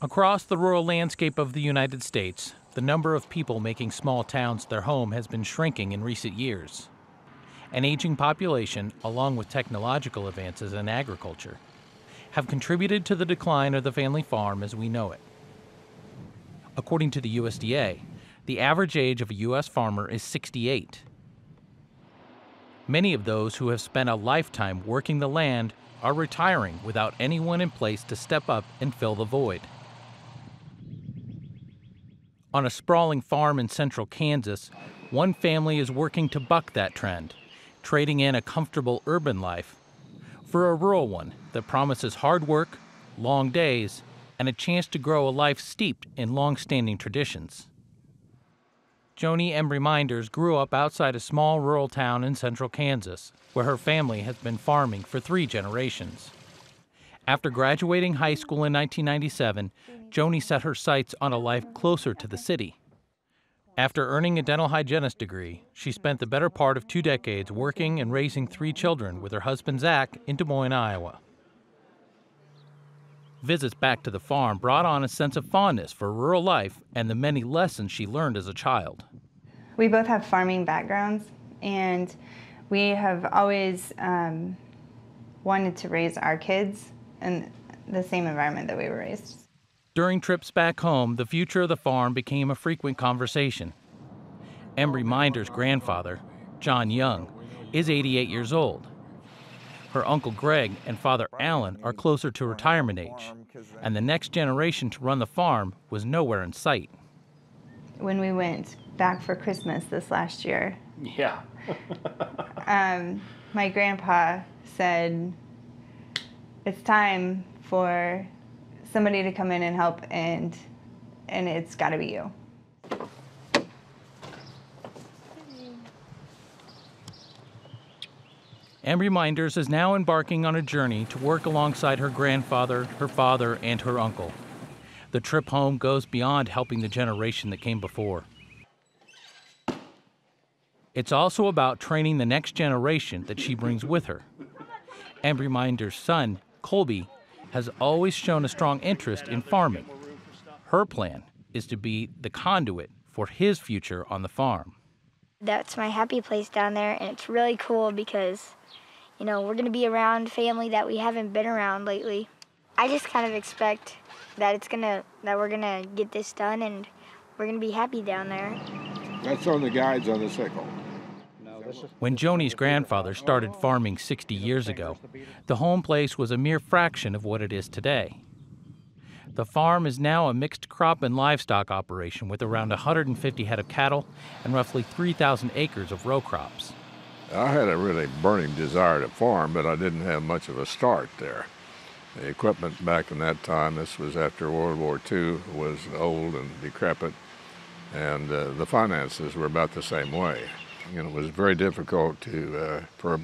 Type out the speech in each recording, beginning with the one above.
Across the rural landscape of the United States, the number of people making small towns their home has been shrinking in recent years. An aging population, along with technological advances in agriculture, have contributed to the decline of the family farm as we know it. According to the USDA, the average age of a U.S. farmer is 68. Many of those who have spent a lifetime working the land are retiring without anyone in place to step up and fill the void. On a sprawling farm in central Kansas, one family is working to buck that trend, trading in a comfortable urban life for a rural one that promises hard work, long days, and a chance to grow a life steeped in long-standing traditions. Joni Embry Minders grew up outside a small rural town in central Kansas, where her family has been farming for 3 generations. After graduating high school in 1997, Joni set her sights on a life closer to the city. After earning a dental hygienist degree, she spent the better part of 2 decades working and raising 3 children with her husband Zach in Des Moines, Iowa. Visits back to the farm brought on a sense of fondness for rural life and the many lessons she learned as a child. We both have farming backgrounds, and we have always wanted to raise our kids in the same environment that we were raised. During trips back home, the future of the farm became a frequent conversation. Embry Minders' grandfather, John Young, is 88 years old. Her uncle Greg and father Alan are closer to retirement age, and the next generation to run the farm was nowhere in sight. When we went back for Christmas this last year, Yeah. my grandpa said, it's time for somebody to come in and help, and it's got to be you. Embry Minders is now embarking on a journey to work alongside her grandfather, her father, and her uncle. The trip home goes beyond helping the generation that came before. It's also about training the next generation that she brings with her. Embry Minders' son, Colby, has always shown a strong interest in farming. Her plan is to be the conduit for his future on the farm. That's my happy place down there, and it's really cool because, you know, we're going to be around family that we haven't been around lately. I just kind of expect that we're going to get this done and we're going to be happy down there. That's on the guides on the sickle. When Joni's grandfather started farming 60 years ago, the home place was a mere fraction of what it is today. The farm is now a mixed crop and livestock operation with around 150 head of cattle and roughly 3,000 acres of row crops. I had a really burning desire to farm, but I didn't have much of a start there. The equipment back in that time, this was after World War II, was old and decrepit, and the finances were about the same way. You know, it was very difficult for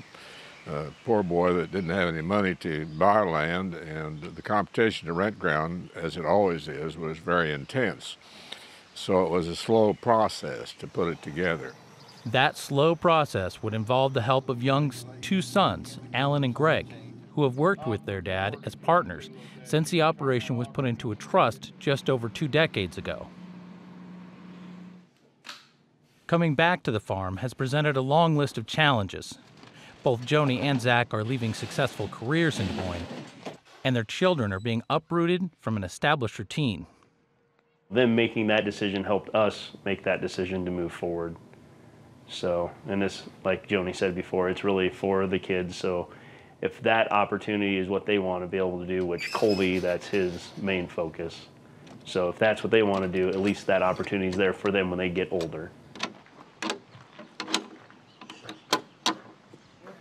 a poor boy that didn't have any money to buy land, and the competition to rent ground, as it always is, was very intense. So it was a slow process to put it together. That slow process would involve the help of Young's 2 sons, Alan and Greg, who have worked with their dad as partners since the operation was put into a trust just over 2 decades ago. Coming back to the farm has presented a long list of challenges. Both Joni and Zach are leaving successful careers in Des Moines, and their children are being uprooted from an established routine. Them making that decision helped us make that decision to move forward. So, and this, like Joni said before, it's really for the kids. So if that opportunity is what they want to be able to do, which Colby, that's his main focus. So if that's what they want to do, at least that opportunity is there for them when they get older.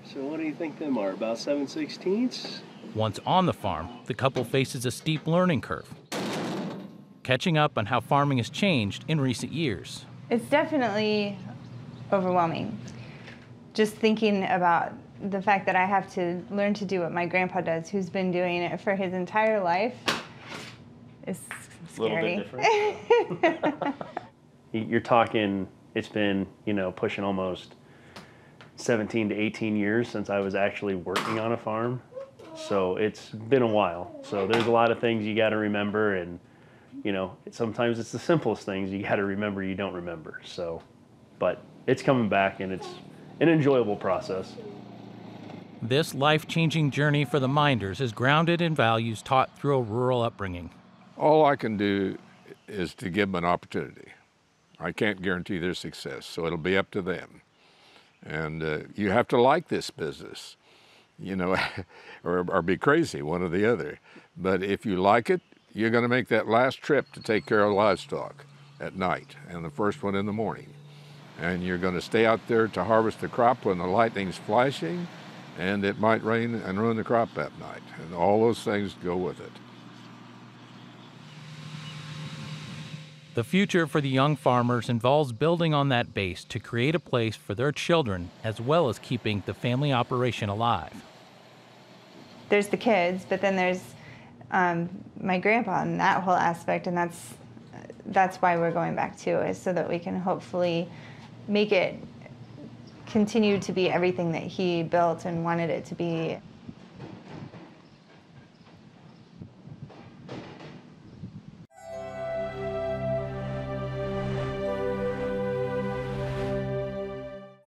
So what do you think them are, about 7/16? Once on the farm, the couple faces a steep learning curve, catching up on how farming has changed in recent years. It's definitely overwhelming. Just thinking about the fact that I have to learn to do what my grandpa does, who's been doing it for his entire life, is scary. A little bit different. You're talking, it's been, pushing almost 17 to 18 years since I was actually working on a farm. So it's been a while. So there's a lot of things you got to remember, and you know, sometimes it's the simplest things you got to remember you don't remember. So, but it's coming back, and it's an enjoyable process. This life-changing journey for the Minders is grounded in values taught through a rural upbringing. All I can do is to give them an opportunity. I can't guarantee their success, so it'll be up to them. And you have to like this business, you know, or be crazy, one or the other. But if you like it, you're going to make that last trip to take care of livestock at night and the first one in the morning. And you're going to stay out there to harvest the crop when the lightning's flashing, and it might rain and ruin the crop that night. And all those things go with it. The future for the young farmers involves building on that base to create a place for their children, as well as keeping the family operation alive. There's the kids, but then there's my grandpa and that whole aspect, and that's why we're going back too, is so that we can hopefully make it continue to be everything that he built and wanted it to be.